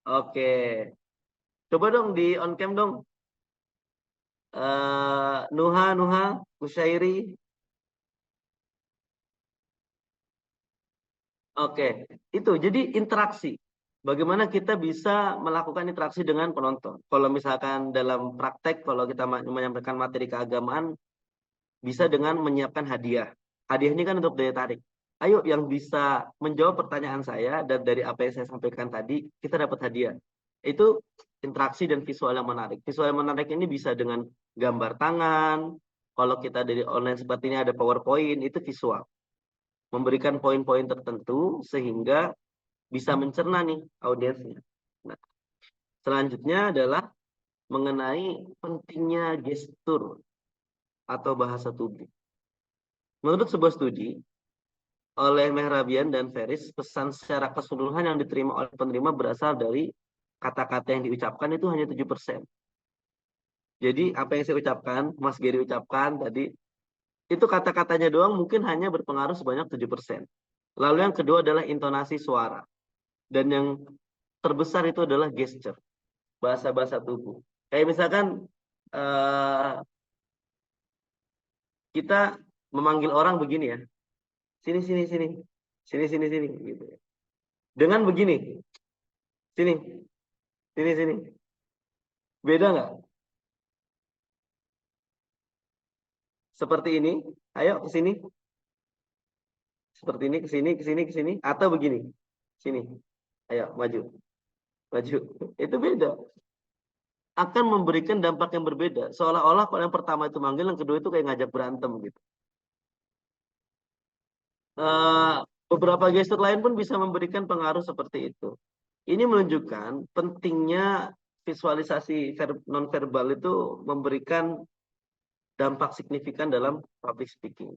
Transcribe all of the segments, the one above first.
Oke. Coba dong di on cam dong. Nuha, Kusyairi. Oke, itu jadi interaksi. Bagaimana kita bisa melakukan interaksi dengan penonton? Kalau misalkan dalam praktek, kalau kita menyampaikan materi keagamaan, bisa dengan menyiapkan hadiah. Hadiah ini kan untuk daya tarik. Ayo yang bisa menjawab pertanyaan saya dan dari apa yang saya sampaikan tadi, kita dapat hadiah. Itu interaksi dan visual yang menarik. Visual yang menarik ini bisa dengan gambar tangan. Kalau kita dari online seperti ini ada PowerPoint, itu visual. Memberikan poin-poin tertentu sehingga bisa mencerna nih audiensnya. Nah, selanjutnya adalah mengenai pentingnya gestur atau bahasa tubuh. Menurut sebuah studi oleh Mehrabian dan Ferris, pesan secara keseluruhan yang diterima oleh penerima berasal dari kata-kata yang diucapkan itu hanya 7%. Jadi apa yang saya ucapkan, Mas Geri ucapkan tadi, itu kata-katanya doang mungkin hanya berpengaruh sebanyak 7%. Lalu yang kedua adalah intonasi suara. Dan yang terbesar itu adalah gesture, bahasa-bahasa tubuh. Kayak misalkan eh, kita memanggil orang begini ya, sini sini sini, sini sini sini, gitu. Dengan begini, sini sini sini, beda nggak? Seperti ini, ayo ke sini, seperti ini ke sini ke sini ke sini, atau begini, sini, ayo maju maju, itu beda. Akan memberikan dampak yang berbeda. Seolah-olah kalau yang pertama itu manggil, yang kedua itu kayak ngajak berantem gitu. Eh, Beberapa gestur lain pun bisa memberikan pengaruh seperti itu. Ini menunjukkan pentingnya visualisasi nonverbal itu memberikan dampak signifikan dalam public speaking.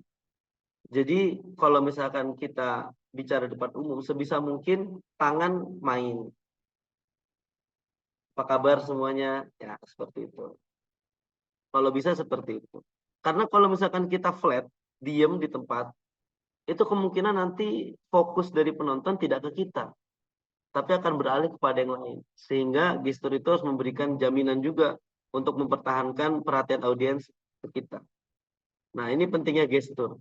Jadi kalau misalkan kita bicara di depan umum, sebisa mungkin tangan main. Apa kabar semuanya? Ya, seperti itu. Kalau bisa seperti itu. Karena kalau misalkan kita flat, diem di tempat, itu kemungkinan nanti fokus dari penonton tidak ke kita, tapi akan beralih kepada yang lain. Sehingga gestur itu harus memberikan jaminan juga untuk mempertahankan perhatian audiens ke kita. Nah, ini pentingnya gestur.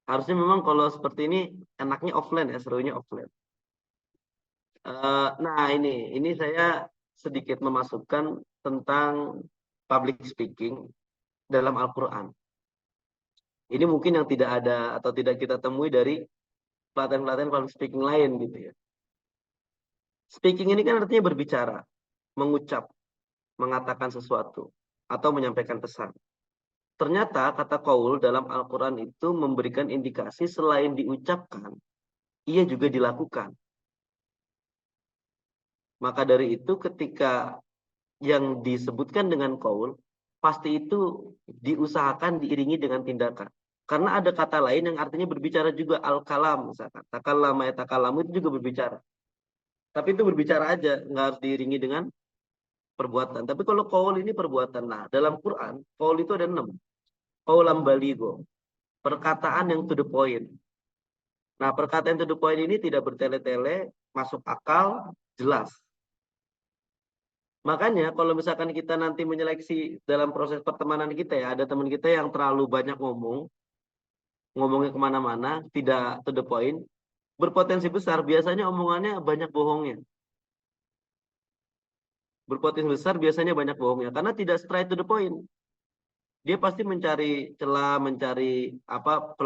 Harusnya memang kalau seperti ini enaknya offline ya, serunya offline. Nah, ini saya sedikit memasukkan tentang public speaking dalam Al-Quran. Ini mungkin yang tidak ada atau tidak kita temui dari pelatihan-pelatihan public speaking lain gitu ya. Speaking ini kan artinya berbicara, mengucap, mengatakan sesuatu, atau menyampaikan pesan. Ternyata kata qaul dalam Al-Quran itu memberikan indikasi selain diucapkan, ia juga dilakukan. Maka dari itu ketika yang disebutkan dengan qaul, pasti itu diusahakan diiringi dengan tindakan. Karena ada kata lain yang artinya berbicara juga, al-kalam misalkan. Takallama ya takalamu itu juga berbicara. Tapi itu berbicara aja, nggak harus diiringi dengan perbuatan. Tapi kalau qaul ini perbuatan. Nah, dalam Quran, qaul itu ada 6. Qaulam baligho, perkataan yang to the point. Nah, perkataan to the point ini tidak bertele-tele, masuk akal, jelas. Makanya kalau misalkan kita nanti menyeleksi dalam proses pertemanan kita ya, ada teman kita yang terlalu banyak ngomong, ngomongnya kemana-mana, tidak to the point, berpotensi besar, biasanya omongannya banyak bohongnya. Berpotensi besar biasanya banyak bohongnya, karena tidak straight to the point. Dia pasti mencari celah, mencari apa,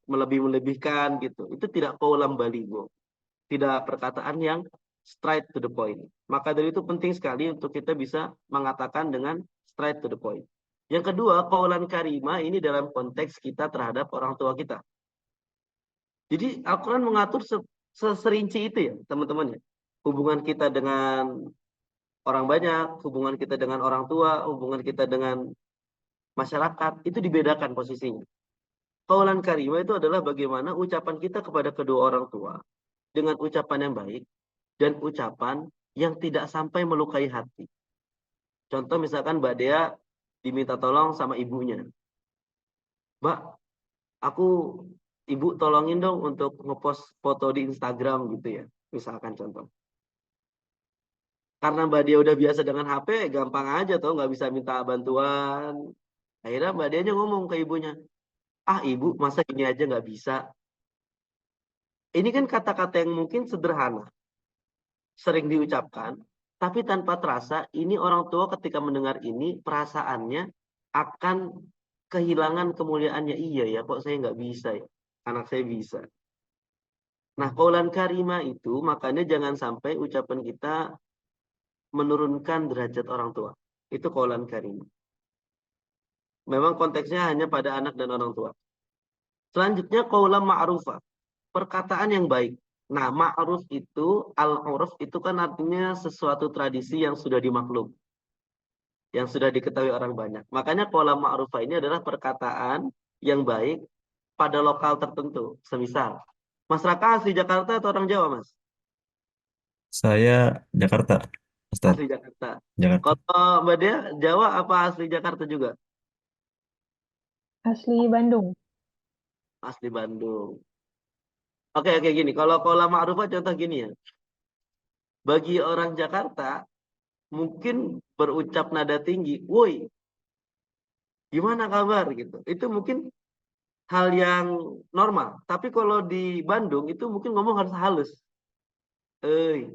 melebih-melebihkan gitu. Itu tidak kaulam baligo. Tidak perkataan yang straight to the point. Maka dari itu penting sekali untuk kita bisa mengatakan dengan straight to the point. Yang kedua, kaulan karima ini dalam konteks kita terhadap orang tua kita. Jadi Al-Quran mengatur seserinci itu ya teman-teman ya. Hubungan kita dengan orang banyak, hubungan kita dengan orang tua, hubungan kita dengan masyarakat, itu dibedakan posisinya. Kaulan karima itu adalah bagaimana ucapan kita kepada kedua orang tua dengan ucapan yang baik dan ucapan yang tidak sampai melukai hati. Contoh misalkan Mbak Dea diminta tolong sama ibunya. Mbak, aku ibu tolongin dong untuk ngepost foto di Instagram gitu ya. Misalkan contoh. Karena Mbak Dia udah biasa dengan HP, gampang aja tuh, nggak bisa minta bantuan. Akhirnya Mbak Dianya ngomong ke ibunya, ah ibu masa gini aja nggak bisa. Ini kan kata-kata yang mungkin sederhana, sering diucapkan, tapi tanpa terasa ini orang tua ketika mendengar ini perasaannya akan kehilangan kemuliaannya. Iya ya, kok saya nggak bisa ya, anak saya bisa. Nah, qaulan karima itu makanya jangan sampai ucapan kita menurunkan derajat orang tua. Itu qaulan karimah. Memang konteksnya hanya pada anak dan orang tua. Selanjutnya qaulan ma'rufah, perkataan yang baik. Nah, ma'ruf itu, al-uruf itu kan artinya sesuatu tradisi yang sudah dimaklum, yang sudah diketahui orang banyak. Makanya qaulan ma'rufah ini adalah perkataan yang baik pada lokal tertentu. Semisal, Mas Raka asli Jakarta atau orang Jawa, Mas? Saya Jakarta, Ustaz. Asli Jakarta. Jakarta. Kalau Mbak Dea, Jawa apa asli Jakarta juga? Asli Bandung. Asli Bandung. Oke, oke gini. Kalau qaulan ma'rufah contoh gini ya. Bagi orang Jakarta, mungkin berucap nada tinggi, woi, gimana kabar gitu. Itu mungkin hal yang normal. Tapi kalau di Bandung itu mungkin ngomong harus halus. Eh,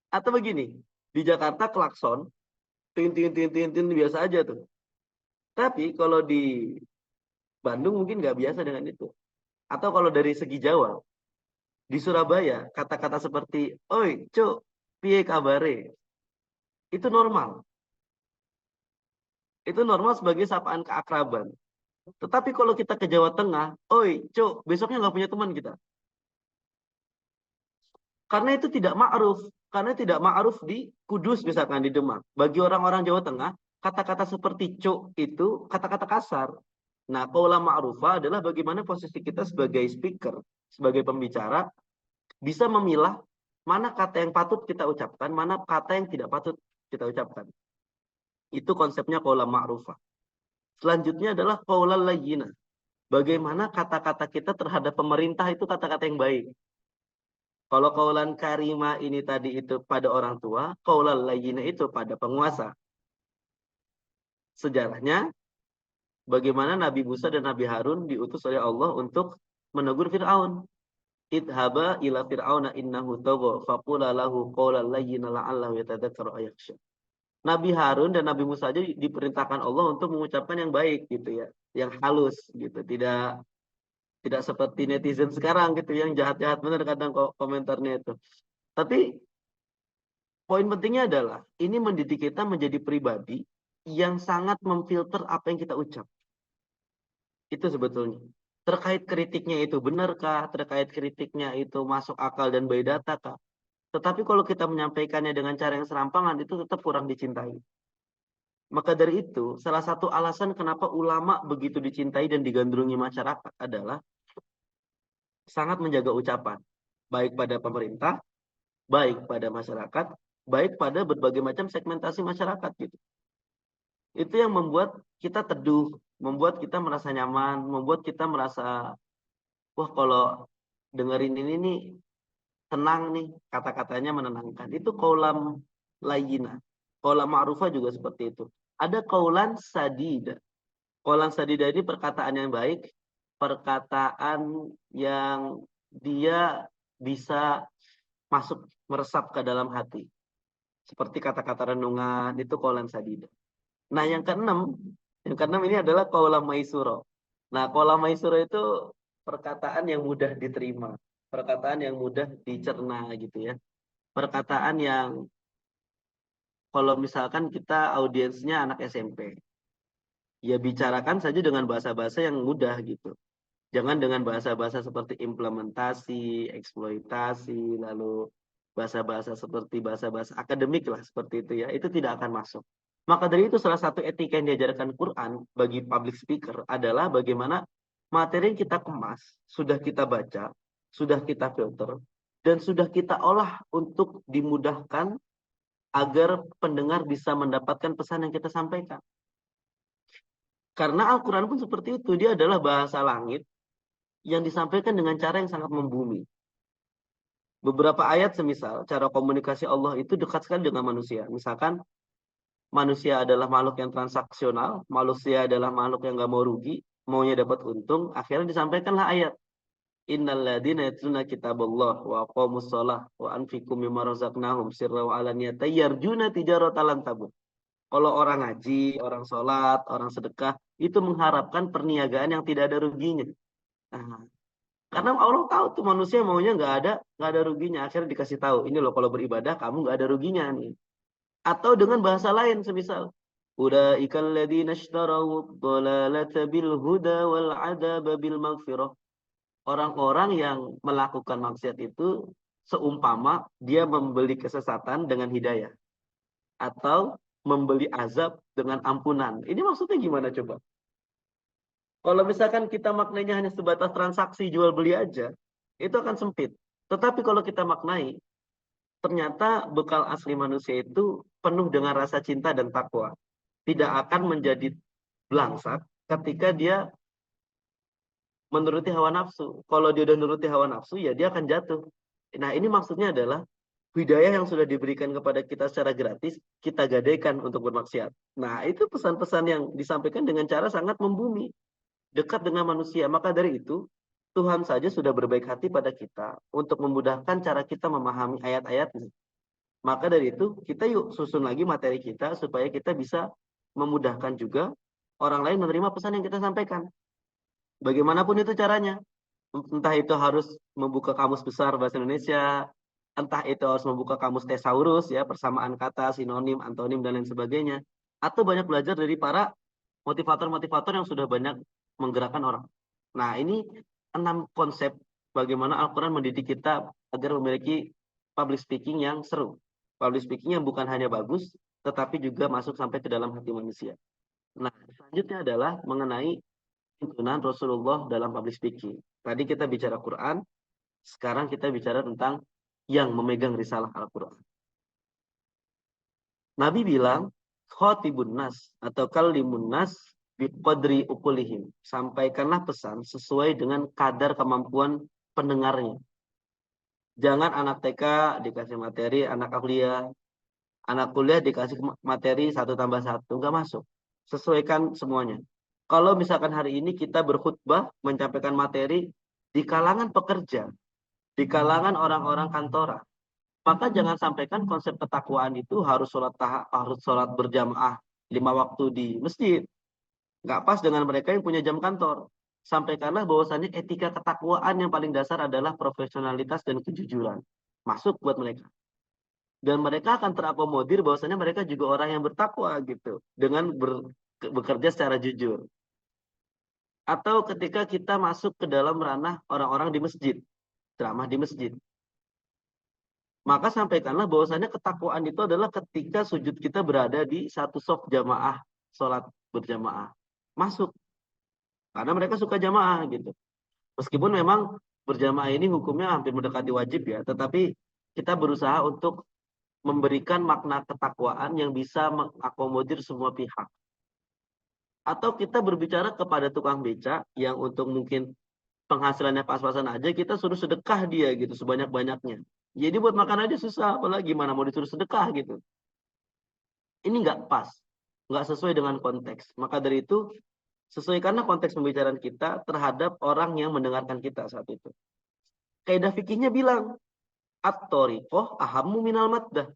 atau begini, di Jakarta klakson, tin tin tin tin tin biasa aja tuh. Tapi kalau di Bandung mungkin nggak biasa dengan itu. Atau kalau dari segi Jawa, di Surabaya kata-kata seperti, oi, cuk, piye kabare? Itu normal. Itu normal sebagai sapaan keakraban. Tetapi kalau kita ke Jawa Tengah, oi, cuk, besoknya nggak punya teman kita. Karena itu tidak ma'ruf. Karena tidak ma'ruf di Kudus misalkan di Demak. Bagi orang-orang Jawa Tengah, kata-kata seperti cuk itu kata-kata kasar. Nah, qaula ma'rufah adalah bagaimana posisi kita sebagai speaker, sebagai pembicara, bisa memilah mana kata yang patut kita ucapkan, mana kata yang tidak patut kita ucapkan. Itu konsepnya qaula ma'rufah. Selanjutnya adalah qaula layyinah. Bagaimana kata-kata kita terhadap pemerintah itu kata-kata yang baik. Kalau kaulan karima ini tadi itu pada orang tua, kaulan layyina itu pada penguasa. Sejarahnya, bagaimana Nabi Musa dan Nabi Harun diutus oleh Allah untuk menegur Fir'aun. Idhaba ila fir'auna innahu tagha faqula lahu qawlan layyina la'allahu yatadzakkaru aw yakhsha. Nabi Harun dan Nabi Musa aja diperintahkan Allah untuk mengucapkan yang baik gitu ya, yang halus gitu, tidak tidak seperti netizen sekarang gitu yang jahat-jahat bener kadang komentarnya itu. Tapi poin pentingnya adalah ini mendidik kita menjadi pribadi yang sangat memfilter apa yang kita ucap. Itu sebetulnya. Terkait kritiknya itu benarkah, terkait kritiknya itu masuk akal dan by data kah? Tetapi kalau kita menyampaikannya dengan cara yang serampangan itu tetap kurang dicintai. Maka dari itu, salah satu alasan kenapa ulama begitu dicintai dan digandrungi masyarakat adalah sangat menjaga ucapan. Baik pada pemerintah, baik pada masyarakat, baik pada berbagai macam segmentasi masyarakat gitu. Itu yang membuat kita teduh, membuat kita merasa nyaman, membuat kita merasa, wah kalau dengerin ini nih tenang nih, kata-katanya menenangkan. Itu kaulam layyina. Kaulam ma'rufah juga seperti itu. Ada kaulan sadida. Kaulan sadida ini perkataan yang baik, perkataan yang dia bisa masuk meresap ke dalam hati. Seperti kata-kata renungan, itu kaulan sadida. Nah, yang keenam ini adalah qaula maisuro. Nah, qaula maisuro itu perkataan yang mudah diterima, perkataan yang mudah dicerna gitu ya. Perkataan yang kalau misalkan kita audiensnya anak SMP, ya bicarakan saja dengan bahasa-bahasa yang mudah gitu. Jangan dengan bahasa-bahasa seperti implementasi, eksploitasi, lalu bahasa-bahasa seperti bahasa-bahasa akademik lah seperti itu ya. Itu tidak akan masuk. Maka dari itu salah satu etika yang diajarkan Quran bagi public speaker adalah bagaimana materi yang kita kemas, sudah kita baca, sudah kita filter, dan sudah kita olah untuk dimudahkan agar pendengar bisa mendapatkan pesan yang kita sampaikan. Karena Al-Quran pun seperti itu, dia adalah bahasa langit yang disampaikan dengan cara yang sangat membumi. Beberapa ayat semisal cara komunikasi Allah itu dekat sekali dengan manusia. Misalkan manusia adalah makhluk yang transaksional, manusia adalah makhluk yang nggak mau rugi, maunya dapat untung, akhirnya disampaikanlah ayat. Innal ladzina yatluna kitaballah wa aqamus shalah wa anfiqu mimma razaqnahum sirra wa alaniyata yarjuna tijaratan lan tabur. Kalau orang ngaji, orang sholat, orang sedekah, itu mengharapkan perniagaan yang tidak ada ruginya. Nah, karena Allah tahu tuh manusia maunya nggak ada ruginya. Akhirnya dikasih tahu, ini loh kalau beribadah kamu nggak ada ruginya nih. Atau dengan bahasa lain semisal ulaikal ladzina ishtaraw dhalalata bil huda wal adaba bil maghfirah. Orang-orang yang melakukan maksiat itu seumpama dia membeli kesesatan dengan hidayah atau membeli azab dengan ampunan. Ini maksudnya gimana coba? Kalau misalkan kita maknanya hanya sebatas transaksi jual beli aja, itu akan sempit. Tetapi kalau kita maknai, ternyata bekal asli manusia itu penuh dengan rasa cinta dan takwa. Tidak akan menjadi belangsak ketika dia menuruti hawa nafsu. Kalau dia udah menuruti hawa nafsu, ya dia akan jatuh. Nah, ini maksudnya adalah hidayah yang sudah diberikan kepada kita secara gratis, kita gadaikan untuk bermaksiat. Nah, itu pesan-pesan yang disampaikan dengan cara sangat membumi, dekat dengan manusia. Maka dari itu, Tuhan saja sudah berbaik hati pada kita untuk memudahkan cara kita memahami ayat-ayatnya. Maka dari itu, kita yuk susun lagi materi kita supaya kita bisa memudahkan juga orang lain menerima pesan yang kita sampaikan. Bagaimanapun itu caranya. Entah itu harus membuka kamus besar bahasa Indonesia, entah itu harus membuka kamus thesaurus, ya, persamaan kata, sinonim, antonim, dan lain sebagainya. Atau banyak belajar dari para motivator-motivator yang sudah banyak menggerakkan orang. Nah, ini 6 konsep bagaimana Al-Quran mendidik kita agar memiliki public speaking yang seru. Public speaking yang bukan hanya bagus, tetapi juga masuk sampai ke dalam hati manusia. Nah, selanjutnya adalah mengenai tuntunan Rasulullah dalam public speaking. Tadi kita bicara Quran, sekarang kita bicara tentang yang memegang risalah Al-Quran. Nabi bilang, khotibun nas atau kalimun nas biqadri ukulihim. Sampaikanlah pesan sesuai dengan kadar kemampuan pendengarnya. Jangan anak TK dikasih materi, anak kuliah dikasih materi 1+1, nggak masuk. Sesuaikan semuanya. Kalau misalkan hari ini kita berkhutbah menyampaikan materi di kalangan pekerja, di kalangan orang-orang kantoran, maka jangan sampaikan konsep ketakwaan itu harus sholat berjamaah 5 waktu di masjid. Nggak pas dengan mereka yang punya jam kantor. Sampaikanlah bahwasannya etika ketakwaan yang paling dasar adalah profesionalitas dan kejujuran. Masuk buat mereka. Dan mereka akan terakomodir bahwasannya mereka juga orang yang bertakwa gitu. Dengan bekerja secara jujur. Atau ketika kita masuk ke dalam ranah orang-orang di masjid. Ceramah di masjid. Maka sampaikanlah bahwasannya ketakwaan itu adalah ketika sujud kita berada di satu shaf jamaah, sholat berjamaah. Masuk. Karena mereka suka jamaah gitu. Meskipun memang berjamaah ini hukumnya hampir mendekati wajib ya. Tetapi kita berusaha untuk memberikan makna ketakwaan yang bisa mengakomodir semua pihak. Atau kita berbicara kepada tukang beca yang untuk mungkin penghasilannya pas-pasan aja, kita suruh sedekah dia gitu sebanyak-banyaknya. Jadi buat makan aja susah, apalagi gimana mau disuruh sedekah gitu. Ini nggak pas, nggak sesuai dengan konteks. Maka dari itu, sesuaikanlah konteks pembicaraan kita terhadap orang yang mendengarkan kita saat itu. Kaidah fikihnya bilang, at-thoriqoh ahammu minal maddah.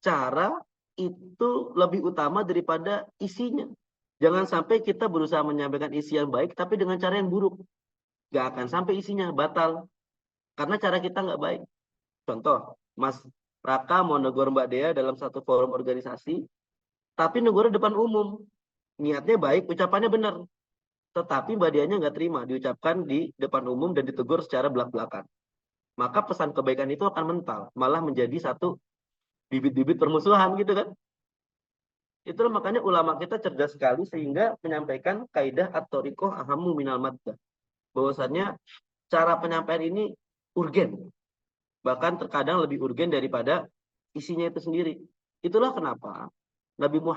Cara itu lebih utama daripada isinya. Jangan sampai kita berusaha menyampaikan isi yang baik, tapi dengan cara yang buruk. Nggak akan sampai isinya, batal. Karena cara kita nggak baik. Contoh, Mas Raka mau negur Mbak Dea dalam satu forum organisasi, tapi negur depan umum. Niatnya baik, ucapannya benar. Tetapi Mbak Deanya nggak terima, diucapkan di depan umum dan ditegur secara belak-belakan. Maka pesan kebaikan itu akan mental, malah menjadi satu bibit-bibit permusuhan gitu kan. Itulah makanya ulama kita cerdas sekali sehingga menyampaikan kaidah at-thoriqoh ahammu minal maddah. Bahwasannya cara penyampaian ini urgen. Bahkan terkadang lebih urgen daripada isinya itu sendiri. Itulah kenapa Nabi Muhammad